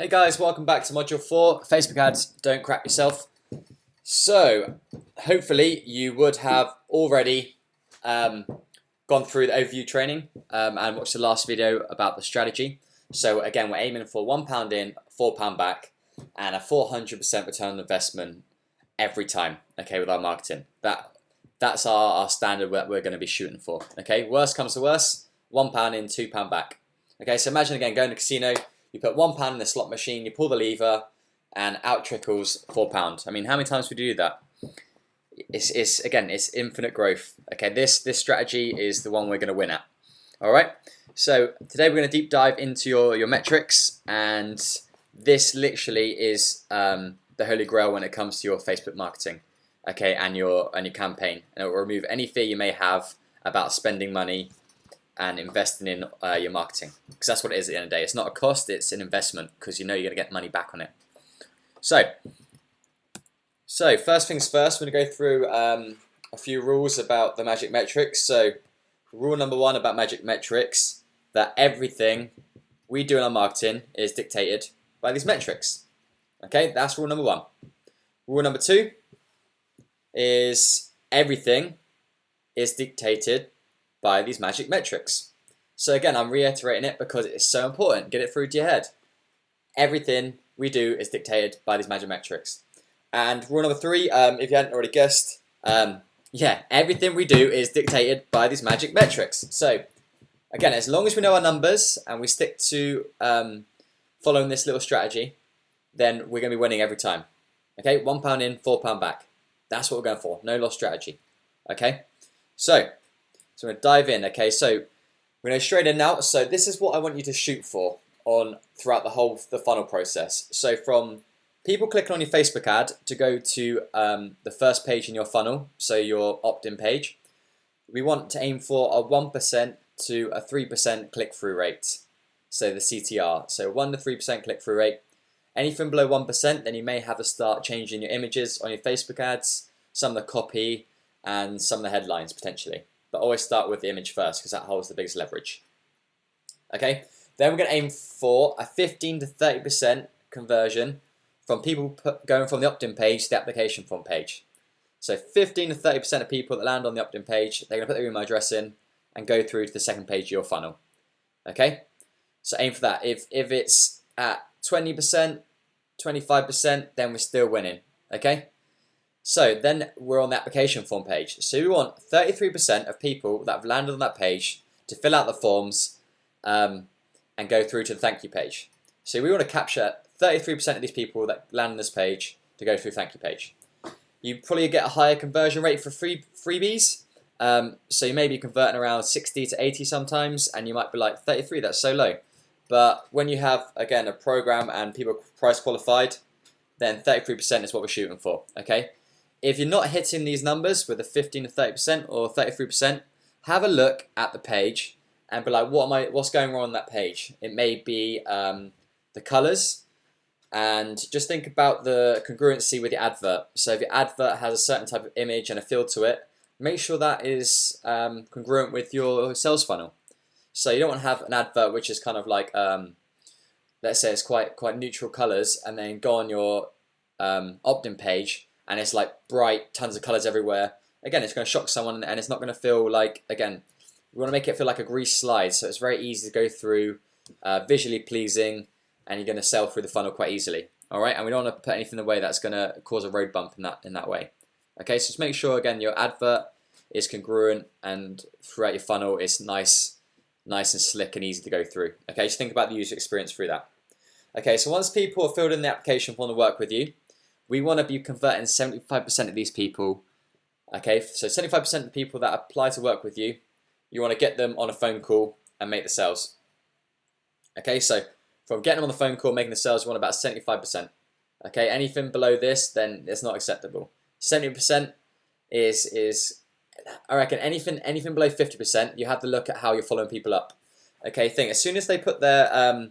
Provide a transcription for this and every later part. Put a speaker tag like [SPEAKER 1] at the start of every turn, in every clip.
[SPEAKER 1] Hey guys, welcome back to Module 4, Facebook ads, don't crap yourself. So, hopefully you would have already gone through the overview training and watched the last video about the strategy. So again, we're aiming for £1 in, £4 back, and a 400% return on investment every time, okay, with our marketing. That's our standard that we're going to be shooting for, okay? Worst comes to worst, £1 in, £2 back. Okay, so imagine again, going to a casino, you put £1 in the slot machine, you pull the lever, and out trickles £4. I mean, how many times would you do that? It's infinite growth. Okay, this strategy is the one we're going to win at. All right. So today we're going to deep dive into your metrics, and this literally is the holy grail when it comes to your Facebook marketing. Okay, and your campaign, and it will remove any fear you may have about spending money and investing in your marketing, because that's what it is at the end of the day. It's not a cost, it's an investment, because you know you're going to get money back on it. So first things first, we're going to go through a few rules about the magic metrics. So rule number 1 about magic metrics, that everything we do in our marketing is dictated by these metrics. Okay, that's rule number 1. Rule number 2 is everything is dictated by these magic metrics. So again, I'm reiterating it because it's so important. Get it through to your head. Everything we do is dictated by these magic metrics. And rule number 3, if you hadn't already guessed, everything we do is dictated by these magic metrics. So again, as long as we know our numbers and we stick to following this little strategy, then we're going to be winning every time. Okay, £1 in, £4 back. That's what we're going for. No loss strategy. Okay, so we're going to dive in. Okay, so we're going to straight in now. So this is what I want you to shoot for throughout the funnel process. So from people clicking on your Facebook ad to go to the first page in your funnel, so your opt-in page, we want to aim for a 1% to a 3% click-through rate. So the CTR. So 1 to 3% click-through rate. Anything below 1%, then you may have to start changing your images on your Facebook ads, some of the copy, and some of the headlines potentially. But always start with the image first, because that holds the biggest leverage. Okay, then we're going to aim for a 15 to 30% conversion from people going from the opt-in page to the application form page. So 15 to 30% of people that land on the opt-in page, they're going to put their email address in and go through to the second page of your funnel. Okay, so aim for that. If it's at 20%, 25%, then we're still winning. Okay, so then we're on the application form page. So we want 33% of people that have landed on that page to fill out the forms and go through to the thank you page. So we want to capture 33% of these people that land on this page to go through the thank you page. You probably get a higher conversion rate for freebies. So you may be converting around 60 to 80 sometimes, and you might be like 33, that's so low. But when you have, again, a program and people price qualified, then 33% is what we're shooting for. Okay. If you're not hitting these numbers with a 15 to 30% or 33%, have a look at the page and be like, what's going wrong on that page? It may be the colors, and just think about the congruency with your advert. So if your advert has a certain type of image and a feel to it, make sure that is congruent with your sales funnel. So you don't want to have an advert which is kind of like, let's say it's quite neutral colors, and then go on your opt-in page and it's like bright, tons of colors everywhere. Again, it's going to shock someone, and it's not going to feel like, again, we want to make it feel like a grease slide, so it's very easy to go through, visually pleasing, and you're going to sell through the funnel quite easily. All right, and we don't want to put anything in the way that's going to cause a road bump in that way. Okay, so just make sure, again, your advert is congruent, and throughout your funnel it's nice and slick and easy to go through. Okay, just think about the user experience through that. Okay, so once people have filled in the application form to work with you, we want to be converting 75% of these people. Okay, so 75% of the people that apply to work with you, you want to get them on a phone call and make the sales. Okay, so from getting them on the phone call, making the sales, you want about 75%. Okay, anything below this, then it's not acceptable. 70% is I reckon anything below 50%, you have to look at how you're following people up. Okay, as soon as they put their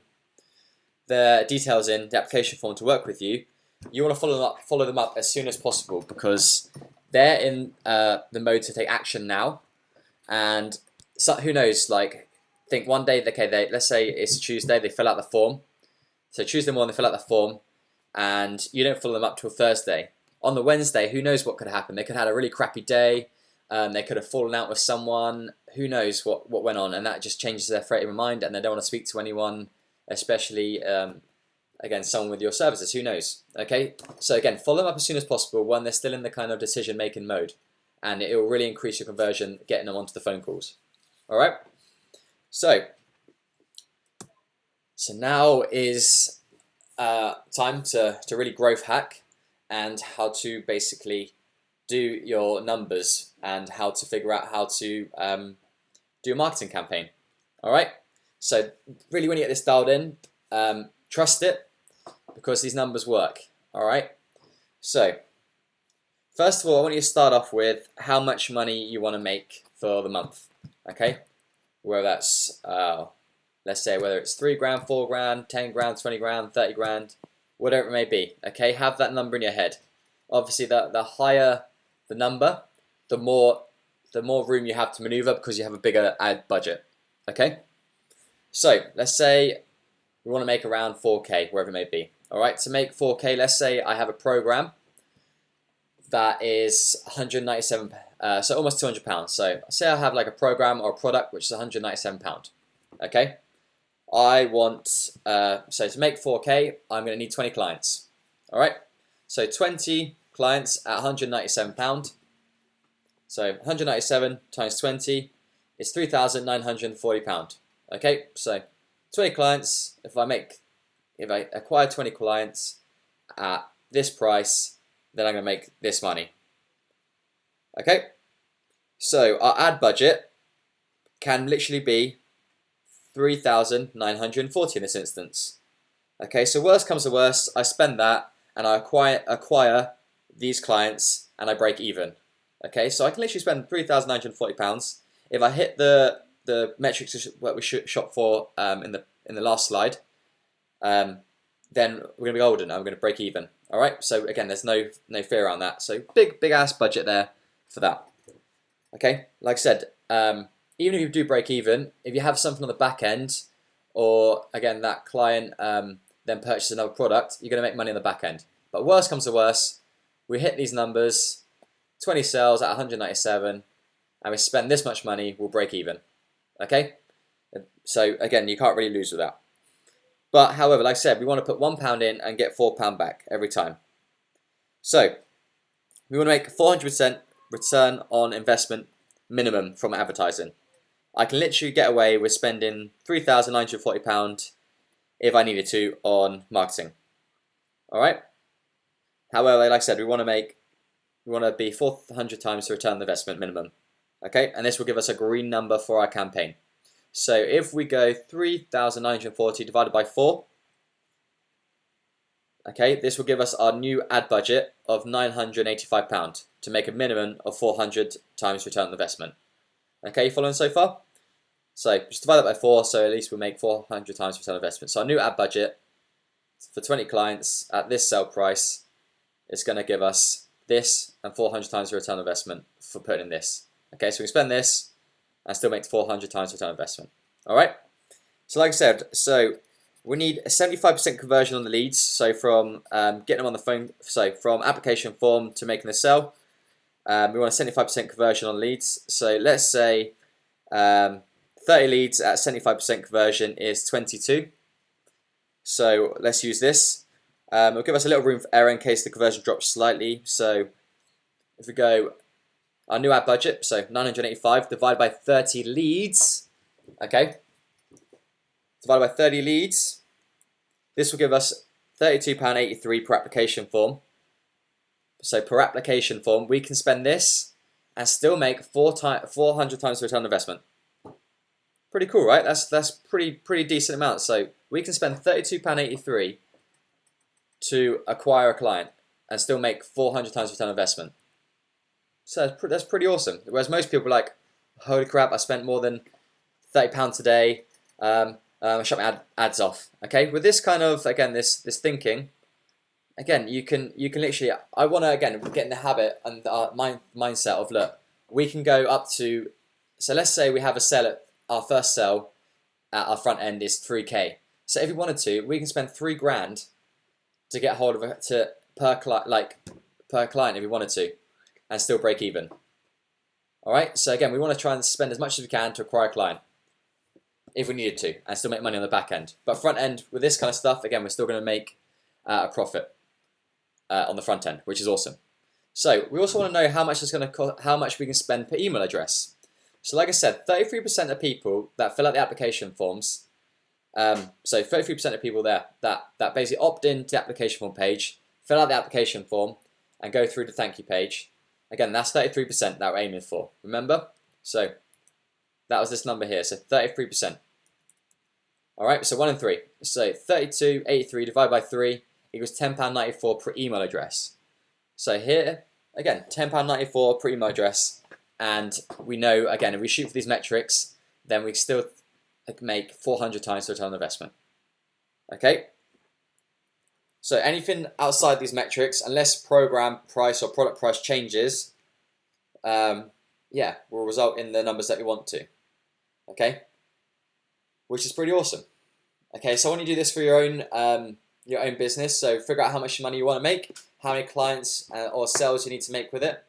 [SPEAKER 1] details in the application form to work with you, you want to follow them up as soon as possible, because they're in the mode to take action now. And so, who knows, like, think one day, okay, let's say it's Tuesday, they fill out the form, So Tuesday morning they fill out the form, and you don't follow them up till Thursday. On the Wednesday, who knows what could happen? They could have had a really crappy day. They could have fallen out with someone. Who knows what went on, and that just changes their frame of mind, and they don't want to speak to anyone, especially again, someone with your services. Who knows? Okay, so again, follow them up as soon as possible when they're still in the kind of decision-making mode, and it will really increase your conversion getting them onto the phone calls. All right. So now is time to really growth hack and how to basically do your numbers and how to figure out how to do a marketing campaign. All right. So really, when you get this dialed in, trust it, because these numbers work. All right. So first of all, I want you to start off with how much money you want to make for the month. Okay. Whether that's let's say whether it's 3 grand, 4 grand, 10 grand, 20 grand, 30 grand, whatever it may be. Okay. Have that number in your head. Obviously, the higher the number, the more room you have to maneuver, because you have a bigger ad budget. Okay. So let's say we want to make around 4K, wherever it may be. All right, to make 4K, let's say I have a program that is 197, so almost £200. So say I have like a program or a product which is £197. Okay, I want so to make 4K, I'm going to need 20 clients. All right, so 20 clients at £197. So 197 times 20 is £3,940. Okay, so 20 clients. If I acquire 20 clients at this price, then I'm going to make this money. Okay, so our ad budget can literally be 3,940 in this instance. Okay, so worst comes to worst, I spend that and I acquire these clients and I break even. Okay, so I can literally spend £3,940. If I hit the metrics that we shot for in the last slide, then we're gonna be golden. I'm gonna break even. All right. So again, there's no fear around that. So big ass budget there for that. Okay. Like I said, even if you do break even, if you have something on the back end, or again that client then purchases another product, you're gonna make money on the back end. But worst comes to worst, we hit these numbers, 20 sales at 197, and we spend this much money, we'll break even. Okay. So again, you can't really lose with that. But however, like I said, we want to put £1 in and get £4 back every time. So we want to make 400% return on investment minimum from advertising. I can literally get away with spending £3,940 if I needed to on marketing. All right. However, like I said, we want to be 400 times the return on investment minimum. Okay, and this will give us a green number for our campaign. So if we go 3,940 divided by 4, okay, this will give us our new ad budget of £985 to make a minimum of 400 times return on investment. Okay, you following so far? So just divide that by 4, so at least we'll make 400 times return on investment. So our new ad budget for 20 clients at this sell price is going to give us this and 400 times the return on investment for putting in this. Okay, so we spend this and still make 400 times return on investment. All right. So like I said, so we need a 75% conversion on the leads. So from getting them on the phone, so from application form to making the sell, we want a 75% conversion on leads. So let's say 30 leads at 75% conversion is 22. So let's use this. It'll give us a little room for error in case the conversion drops slightly. So if we go our new ad budget, so 985 divided by 30 leads, okay, divided by 30 leads, this will give us £32.83 per application form. So per application form, we can spend this and still make 400 times the return on investment. Pretty cool, right? That's pretty decent amount. So we can spend £32.83 to acquire a client and still make 400 times return on investment. So that's pretty awesome. Whereas most people are like, holy crap, I spent more than £30 today. I shut my ads off. Okay, with this kind of, again, this thinking, again, you can literally, I want to again get in the habit and mindset of, look, we can go up to, so let's say we have a sell at our first sell at our front end is 3K. So if we wanted to, we can spend £3 grand to get hold of it per client if we wanted to, and still break even. All right. So again, we want to try and spend as much as we can to acquire a client, if we needed to, and still make money on the back end. But front end with this kind of stuff, again, we're still going to make a profit on the front end, which is awesome. So we also want to know how much it's going to cost, how much we can spend per email address. So like I said, 33% of people that fill out the application forms. So 33% of people there that basically opt into the application form page, fill out the application form, and go through the thank you page. Again, that's 33% that we're aiming for. Remember? So that was this number here. So 33%. All right. So 1 in 3. So 32.83 divided by 3 equals £10.94 per email address. So here again, £10.94 per email address, and we know again if we shoot for these metrics, then we still make 400 times the return on investment. Okay. So anything outside these metrics, unless program price or product price changes, yeah, will result in the numbers that you want to. Okay, which is pretty awesome. Okay, so when you do this for your own business, so figure out how much money you want to make, how many clients or sales you need to make with it.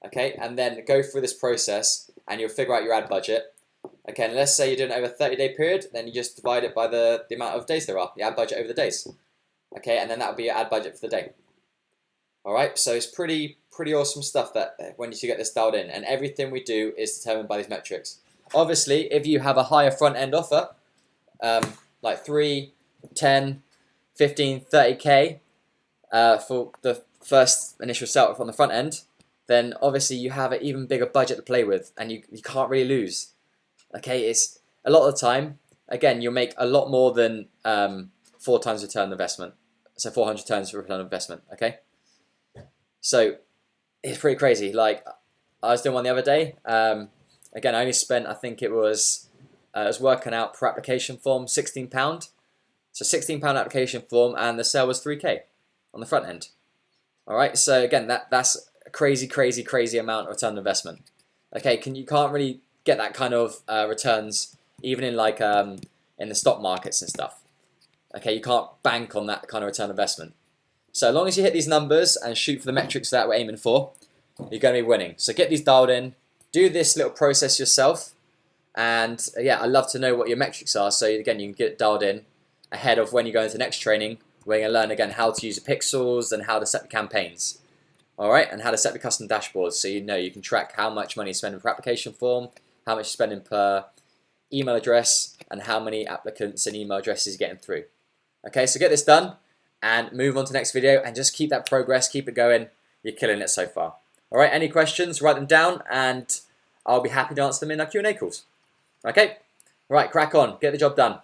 [SPEAKER 1] Okay, and then go through this process, and you'll figure out your ad budget. Okay, and let's say you're doing it over a 30-day period, then you just divide it by the amount of days there are, the ad budget over the days. Okay, and then that would be your ad budget for the day. All right, so it's pretty awesome stuff that when you get this dialed in, and everything we do is determined by these metrics. Obviously, if you have a higher front end offer, like 3, 10, 15, 30K for the first initial setup on the front end, then obviously you have an even bigger budget to play with, and you can't really lose. Okay, it's a lot of the time, again, you'll make a lot more than 4 times return on investment. So 400 times return on investment, okay? So it's pretty crazy. Like, I was doing one the other day. Again, I only spent, I think it was working out per application form, £16. So £16 application form, and the sale was 3K on the front end. All right, so again, that's a crazy amount of return on investment. Okay, you can't really get that kind of returns even in like in the stock markets and stuff. Okay, you can't bank on that kind of return on investment. So as long as you hit these numbers and shoot for the metrics that we're aiming for, you're going to be winning. So get these dialed in, do this little process yourself, and yeah, I'd love to know what your metrics are. So again, you can get it dialed in ahead of when you go into the next training, where you're going to learn again how to use the pixels and how to set the campaigns. All right, and how to set the custom dashboards, so you know you can track how much money you're spending per application form, how much you're spending per email address, and how many applicants and email addresses you're getting through. Okay, so get this done and move on to the next video, and just keep that progress, keep it going. You're killing it so far. All right, any questions, write them down, and I'll be happy to answer them in our Q&A calls. Okay, all right, crack on, get the job done.